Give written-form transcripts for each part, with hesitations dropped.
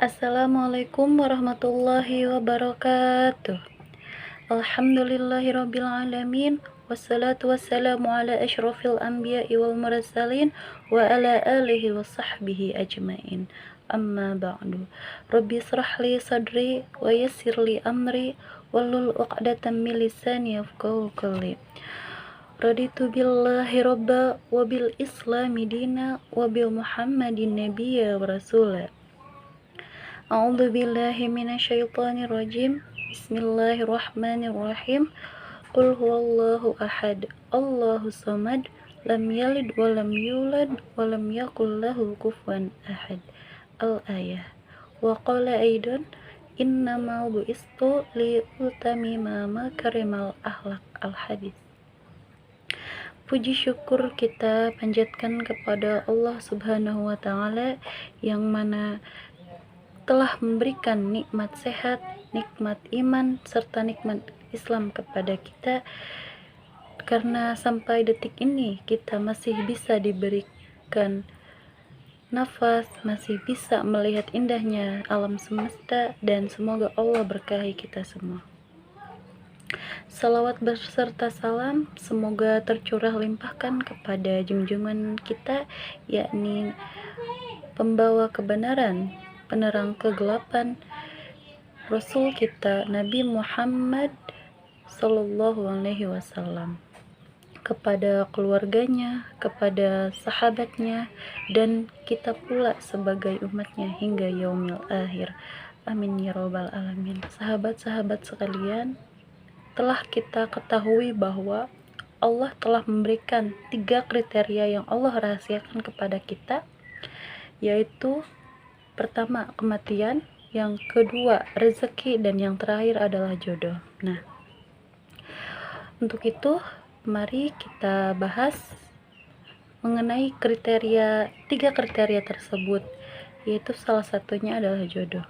Assalamualaikum warahmatullahi wabarakatuh. Alhamdulillahirabbil alamin wassalatu wassalamu ala asyrofil anbiya'i wal mursalin wa ala alihi wa sahbihi ajmain. Amma ba'du. Rabbi israh li sadri wa yassir li amri wahlul 'uqdatam min lisani yafqahu qawli. Raditu billahi robba wa bil islami dina wa bil muhammadin nabiyya wa rasula. A'udzu billahi minasyaitonir rajim. Bismillahirrahmanirrahim. Qul huwallahu ahad, Allahus samad, lam yalid wa lam yulad wa lam yakul lahu kufuwan ahad. Al-ayah. Wa qala aidan innama bu'istu li utamima makarimal akhlaq. Al-hadis. Puji syukur kita panjatkan kepada Allah Subhanahu wa Ta'ala yang mana telah memberikan nikmat sehat, nikmat iman, serta nikmat Islam kepada kita, karena sampai detik ini kita masih bisa diberikan nafas, masih bisa melihat indahnya alam semesta, dan semoga Allah berkahi kita semua. Salawat beserta salam semoga tercurah limpahkan kepada junjungan kita, yakni pembawa kebenaran, penerang kegelapan, Rasul kita Nabi Muhammad Sallallahu Alaihi Wasallam, kepada keluarganya, kepada sahabatnya, dan kita pula sebagai umatnya hingga yaumil akhir. Amin ya robbal alamin. Sahabat-sahabat sekalian, telah kita ketahui bahwa Allah telah memberikan 3 kriteria yang Allah rahasiakan kepada kita, yaitu pertama kematian, yang kedua rezeki, dan yang terakhir adalah jodoh. Nah, untuk itu mari kita bahas mengenai 3 kriteria tersebut, yaitu salah satunya adalah jodoh.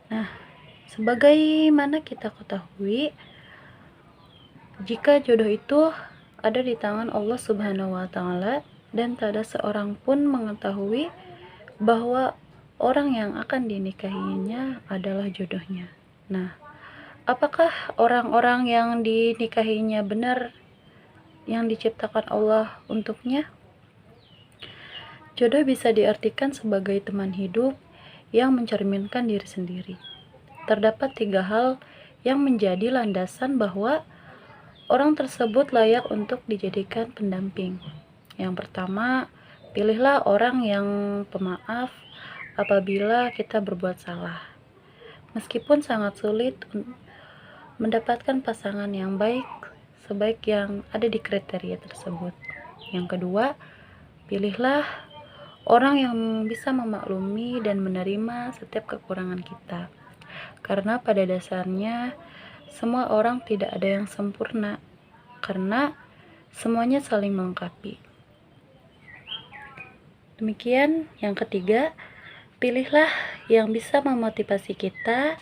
Nah, sebagaimana kita ketahui, jika jodoh itu ada di tangan Allah Subhanahu wa Ta'ala, dan tak ada seorang pun mengetahui bahwa orang yang akan dinikahinya adalah jodohnya. Nah, apakah orang-orang yang dinikahinya benar yang diciptakan Allah untuknya? Jodoh bisa diartikan sebagai teman hidup yang mencerminkan diri sendiri. Terdapat 3 hal yang menjadi landasan bahwa orang tersebut layak untuk dijadikan pendamping. Yang pertama, pilihlah orang yang pemaaf apabila kita berbuat salah. Meskipun sangat sulit mendapatkan pasangan yang baik sebaik yang ada di kriteria tersebut. Yang kedua, pilihlah orang yang bisa memaklumi dan menerima setiap kekurangan kita. Karena pada dasarnya semua orang tidak ada yang sempurna, karena semuanya saling melengkapi. Demikian. Yang ketiga, pilihlah yang bisa memotivasi kita,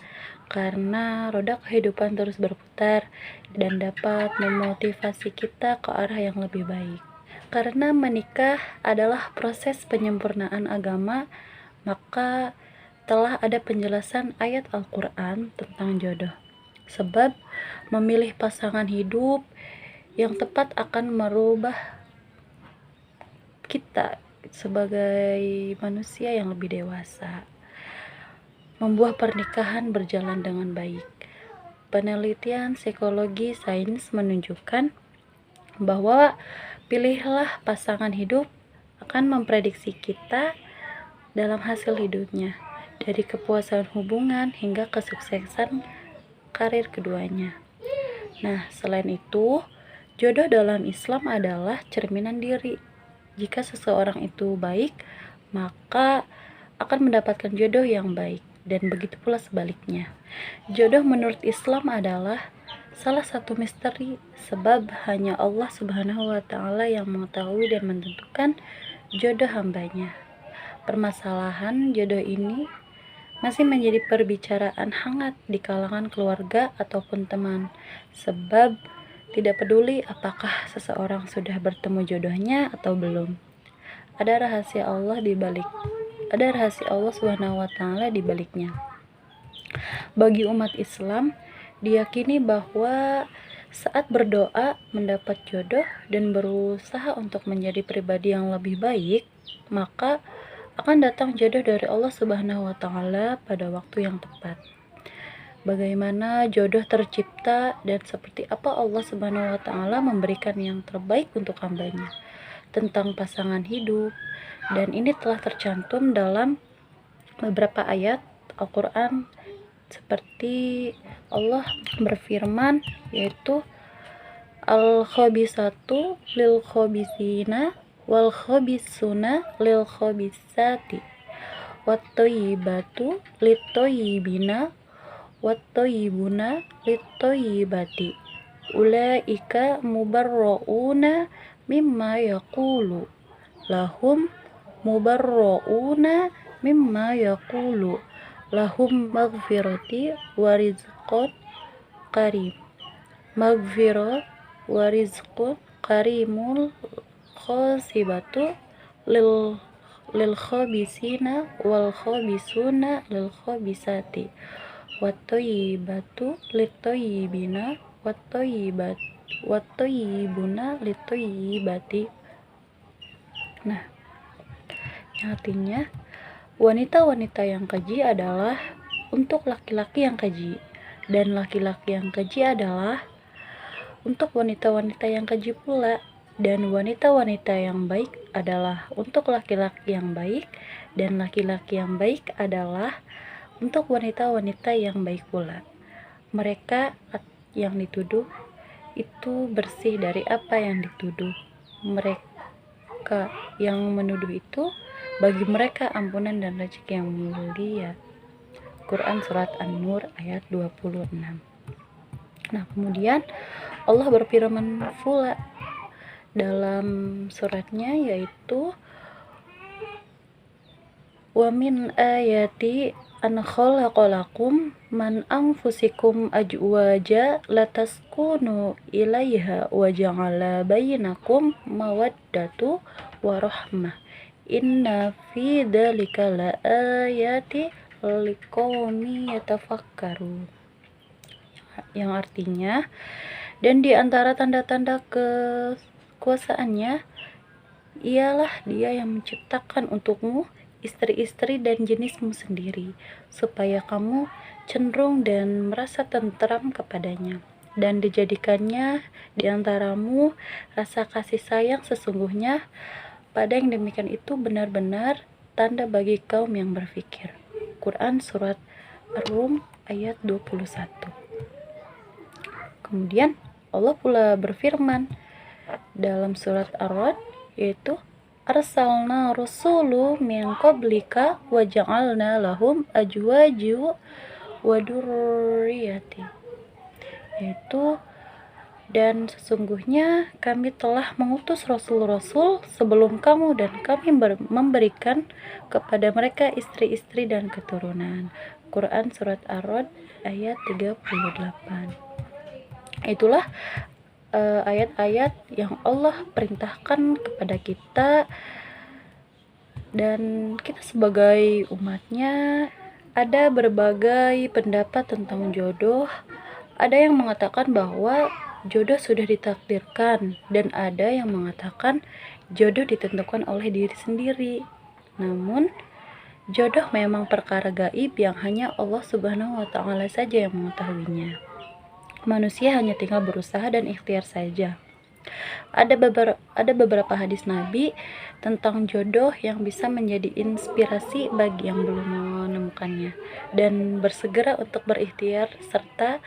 karena roda kehidupan terus berputar dan dapat memotivasi kita ke arah yang lebih baik. Karena menikah adalah proses penyempurnaan agama, maka telah ada penjelasan ayat Al-Quran tentang jodoh. Sebab memilih pasangan hidup yang tepat akan merubah kita sebagai manusia yang lebih dewasa, membuat pernikahan berjalan dengan baik. Penelitian psikologi sains menunjukkan bahwa pilihlah pasangan hidup akan memprediksi kita dalam hasil hidupnya, dari kepuasan hubungan hingga kesuksesan karir keduanya. Nah, selain itu, jodoh dalam Islam adalah cerminan diri. Jika seseorang itu baik, maka akan mendapatkan jodoh yang baik, dan begitu pula sebaliknya. Jodoh menurut Islam adalah salah satu misteri, sebab hanya Allah Subhanahu wa Ta'ala yang mengetahui dan menentukan jodoh hambanya. Permasalahan jodoh ini masih menjadi perbicaraan hangat di kalangan keluarga ataupun teman, sebab tidak peduli apakah seseorang sudah bertemu jodohnya atau belum. Ada rahasia Allah di balik ada rahasia Allah Subhanahu wa taala di baliknya. Bagi umat Islam, diyakini bahwa saat berdoa mendapat jodoh dan berusaha untuk menjadi pribadi yang lebih baik, maka akan datang jodoh dari Allah Subhanahu wa taala pada waktu yang tepat. Bagaimana jodoh tercipta dan seperti apa Allah Subhanahu wa taala memberikan yang terbaik untuk hambanya tentang pasangan hidup, dan ini telah tercantum dalam beberapa ayat Al-Quran, seperti Allah berfirman, yaitu al-khabisatu lil khabisina wal khabisuna lil khabisati wat thayyibatu lit thayyibina wat thayyibuna lit thayyibati ulaika mubarrauna mimma yaqulu lahum mubarrauna mimma yaqulu lahum maghfirati wa rizqun karim. Maghfirah wa rizqun karimul khosibatu lil khabisina wal khabisuna lil khabisati wat thayyibatu lit thayyibina wat thayyibuna lit thayyibati. Nah, yang artinya wanita-wanita yang keji adalah untuk laki-laki yang keji, dan laki-laki yang keji adalah untuk wanita-wanita yang keji pula, dan wanita-wanita yang baik adalah untuk laki-laki yang baik, dan laki-laki yang baik adalah untuk wanita-wanita yang baik pula. Mereka yang dituduh itu bersih dari apa yang dituduh. Mereka yang menuduh itu bagi mereka ampunan dan rezeki yang mulia. Quran Surat An-Nur ayat 26. Nah, kemudian Allah berfirman pula dalam suratnya, yaitu wa min ayati an khalaqalakum man anfusikum ajwaja lataskunu ilaiha wa ja'ala bainakum mawaddatu wa rahmah inna fi dzalika laayati liqaumi yatafakkarun. Yang artinya, dan di antara tanda-tanda kekuasaannya ialah Dia yang menciptakan untukmu istri-istri dan jenismu sendiri, supaya kamu cenderung dan merasa tentram kepadanya, dan dijadikannya di antaramu rasa kasih sayang sesungguhnya. Pada yang demikian itu benar-benar tanda bagi kaum yang berfikir. Quran Surat Ar-Rum ayat 21. Kemudian Allah pula berfirman dalam surat Ar-Ra'd, yaitu arsalna rusulu min qablika wa ja'alna lahum ajwaju wa dzurriyyati, yaitu dan sesungguhnya kami telah mengutus rasul-rasul sebelum kamu, dan kami memberikan kepada mereka istri-istri dan keturunan. Quran Surat Ar-Ra'd ayat 38. Itulah ayat-ayat yang Allah perintahkan kepada kita, dan kita sebagai umatnya ada berbagai pendapat tentang jodoh. Ada yang mengatakan bahwa jodoh sudah ditakdirkan, dan ada yang mengatakan jodoh ditentukan oleh diri sendiri. Namun jodoh memang perkara gaib yang hanya Allah Subhanahu wa taala saja yang mengetahuinya. Manusia hanya tinggal berusaha dan ikhtiar saja. Ada beberapa hadis Nabi tentang jodoh yang bisa menjadi inspirasi bagi yang belum menemukannya, dan bersegera untuk berikhtiar serta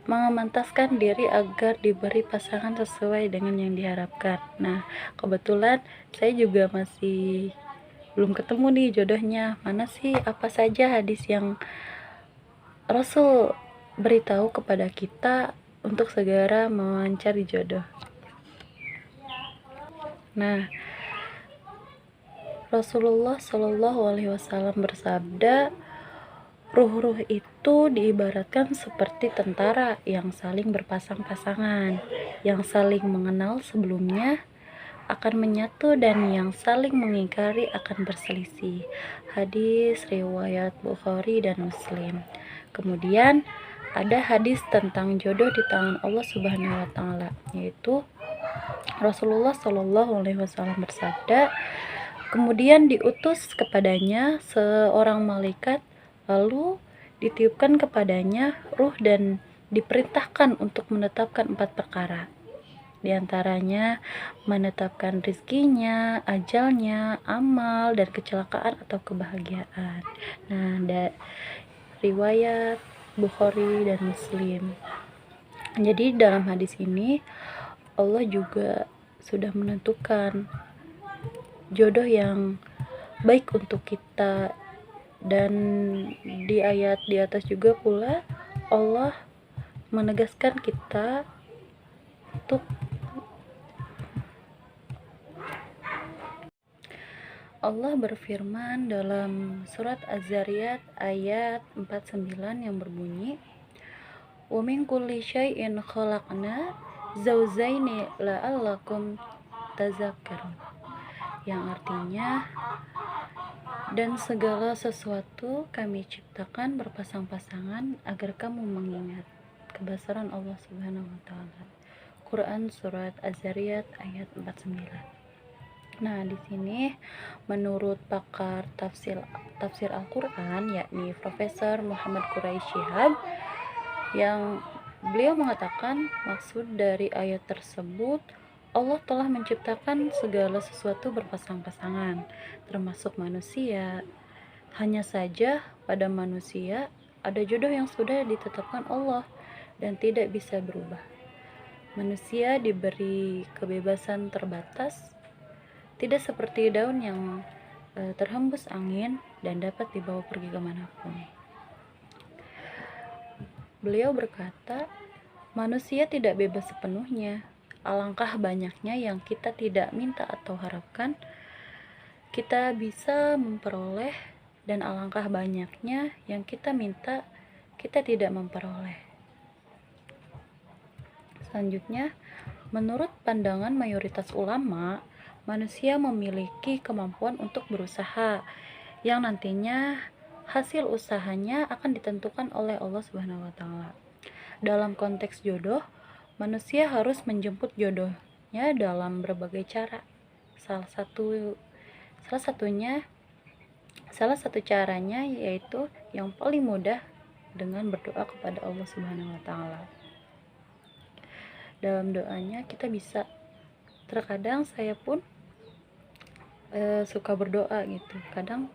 mengemantaskan diri agar diberi pasangan sesuai dengan yang diharapkan. Nah, kebetulan saya juga masih belum ketemu nih jodohnya. Mana sih, apa saja hadis yang Rasul beritahu kepada kita untuk segera mencari jodoh. Nah, Rasulullah Shallallahu Alaihi Wasallam bersabda, ruh-ruh itu diibaratkan seperti tentara yang saling berpasang-pasangan, yang saling mengenal sebelumnya, akan menyatu dan yang saling mengingkari akan berselisih. Hadis riwayat Bukhari dan Muslim. Kemudian ada hadis tentang jodoh di tangan Allah Subhanahu wa taala, yaitu Rasulullah Shallallahu alaihi wasallam bersabda, kemudian diutus kepadanya seorang malaikat, lalu ditiupkan kepadanya ruh dan diperintahkan untuk menetapkan 4 perkara. Di antaranya menetapkan rizkinya, ajalnya, amal, dan kecelakaan atau kebahagiaan. Nah, riwayat Bukhari dan Muslim. Jadi dalam hadis ini Allah juga sudah menentukan jodoh yang baik untuk kita, dan di ayat di atas juga pula Allah menegaskan kita untuk Allah berfirman dalam surat Az-Zariyat ayat 49 yang berbunyi, "Wa min kulli syai'in khalaqna zawjaini la'allakum tazakkarun." Yang artinya, dan segala sesuatu kami ciptakan berpasang-pasangan agar kamu mengingat kebesaran Allah Subhanahu wa taala. Quran surat Az-Zariyat ayat 49. Nah, di sini menurut pakar tafsir Al-Qur'an, yakni Profesor Muhammad Quraish Shihab, yang beliau mengatakan maksud dari ayat tersebut, Allah telah menciptakan segala sesuatu berpasang-pasangan, termasuk manusia. Hanya saja pada manusia ada jodoh yang sudah ditetapkan Allah dan tidak bisa berubah. Manusia diberi kebebasan terbatas, tidak seperti daun yang terhembus angin dan dapat dibawa pergi kemanapun. Beliau berkata, manusia tidak bebas sepenuhnya. Alangkah banyaknya yang kita tidak minta atau harapkan kita bisa memperoleh, dan alangkah banyaknya yang kita minta kita tidak memperoleh. Selanjutnya, menurut pandangan mayoritas ulama, manusia memiliki kemampuan untuk berusaha, yang nantinya hasil usahanya akan ditentukan oleh Allah Subhanahu wa taala. Dalam konteks jodoh, manusia harus menjemput jodohnya dalam berbagai cara. Salah satu caranya yaitu yang paling mudah dengan berdoa kepada Allah Subhanahu wa taala. Dalam doanya kita bisa, terkadang saya pun suka berdoa gitu. Kadang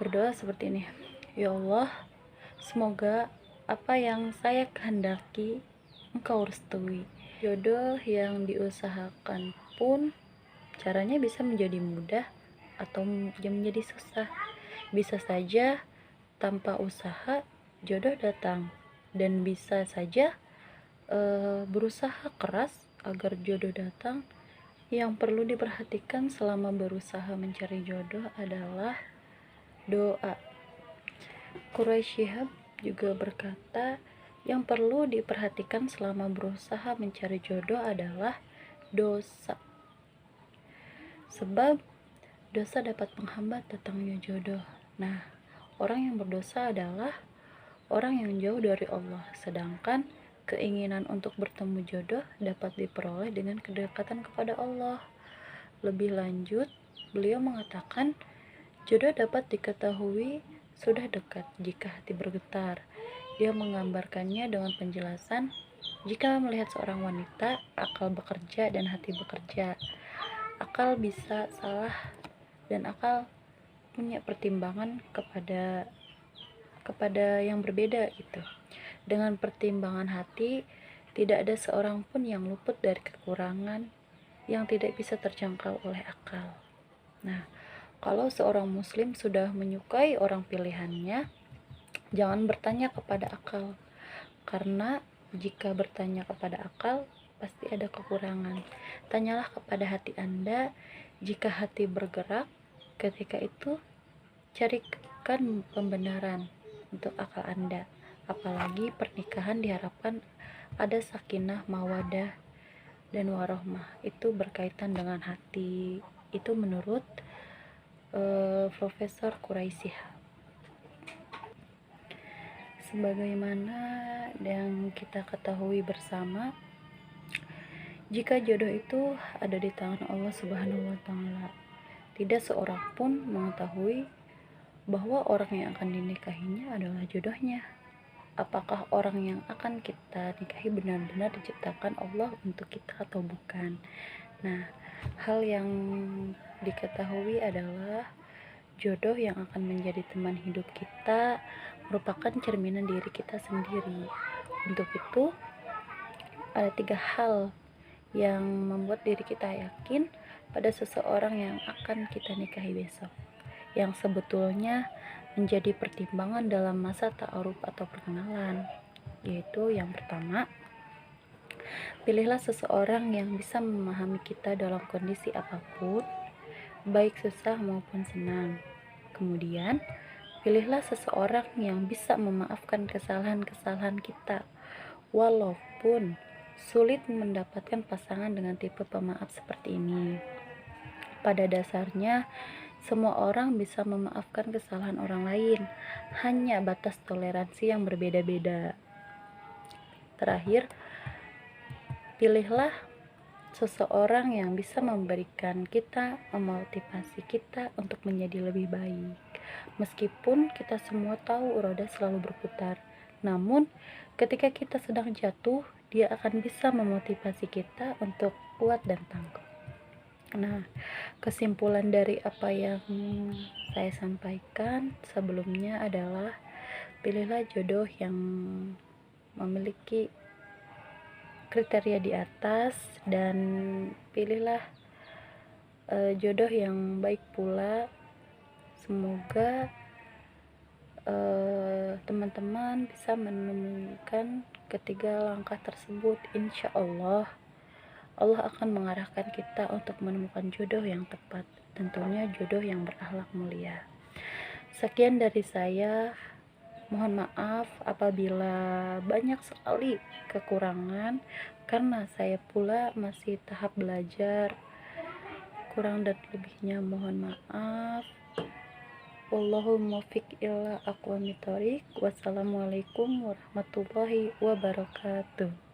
berdoa seperti ini, ya Allah, semoga apa yang saya kehendaki Engkau restui. Jodoh yang diusahakan pun caranya bisa menjadi mudah atau menjadi susah. Bisa saja tanpa usaha jodoh datang, dan bisa saja berusaha keras agar jodoh datang. Yang perlu diperhatikan selama berusaha mencari jodoh adalah doa. Quraish Shihab juga berkata, yang perlu diperhatikan selama berusaha mencari jodoh adalah dosa. Sebab dosa dapat menghambat datangnya jodoh. Nah, orang yang berdosa adalah orang yang jauh dari Allah, sedangkan keinginan untuk bertemu jodoh dapat diperoleh dengan kedekatan kepada Allah. Lebih lanjut, beliau mengatakan, jodoh dapat diketahui sudah dekat jika hati bergetar. Dia menggambarkannya dengan penjelasan, jika melihat seorang wanita, akal bekerja dan hati bekerja. Akal bisa salah dan akal punya pertimbangan kepada yang berbeda gitu. Dengan pertimbangan hati, tidak ada seorang pun yang luput dari kekurangan yang tidak bisa terjangkau oleh akal. Nah, kalau seorang muslim sudah menyukai orang pilihannya, jangan bertanya kepada akal, karena jika bertanya kepada akal, pasti ada kekurangan. Tanyalah kepada hati Anda. Jika hati bergerak, ketika itu carikan pembenaran untuk akal Anda. Apalagi pernikahan diharapkan ada sakinah mawadah, dan warohmah itu berkaitan dengan hati. Itu menurut Profesor Quraisy. Sebagaimana yang kita ketahui bersama, jika jodoh itu ada di tangan Allah Subhanahu wa Ta'ala, tidak seorang pun mengetahui bahwa orang yang akan dinikahinya adalah jodohnya. Apakah orang yang akan kita nikahi benar-benar diciptakan Allah untuk kita atau bukan? Nah, hal yang diketahui adalah jodoh yang akan menjadi teman hidup kita merupakan cerminan diri kita sendiri. Untuk itu, ada 3 hal yang membuat diri kita yakin pada seseorang yang akan kita nikahi besok, yang sebetulnya menjadi pertimbangan dalam masa ta'aruf atau perkenalan, yaitu yang pertama, pilihlah seseorang yang bisa memahami kita dalam kondisi apapun, baik susah maupun senang. Kemudian, pilihlah seseorang yang bisa memaafkan kesalahan-kesalahan kita, walaupun sulit mendapatkan pasangan dengan tipe pemaaf seperti ini. Pada dasarnya, semua orang bisa memaafkan kesalahan orang lain, hanya batas toleransi yang berbeda-beda. Terakhir, pilihlah seseorang yang bisa memberikan kita, memotivasi kita untuk menjadi lebih baik. Meskipun kita semua tahu roda selalu berputar, namun ketika kita sedang jatuh, dia akan bisa memotivasi kita untuk kuat dan tangguh. Nah, kesimpulan dari apa yang saya sampaikan sebelumnya adalah pilihlah jodoh yang memiliki kriteria di atas, dan pilihlah jodoh yang baik pula. Semoga teman-teman bisa menemukan ketiga langkah tersebut. Insya Allah akan mengarahkan kita untuk menemukan jodoh yang tepat, tentunya jodoh yang berakhlak mulia. Sekian dari saya. Mohon maaf apabila banyak sekali kekurangan, karena saya pula masih tahap belajar. Kurang dan lebihnya mohon maaf. Wallahu muwaffiq ila aqwamit thoriq. Wassalamualaikum warahmatullahi wabarakatuh.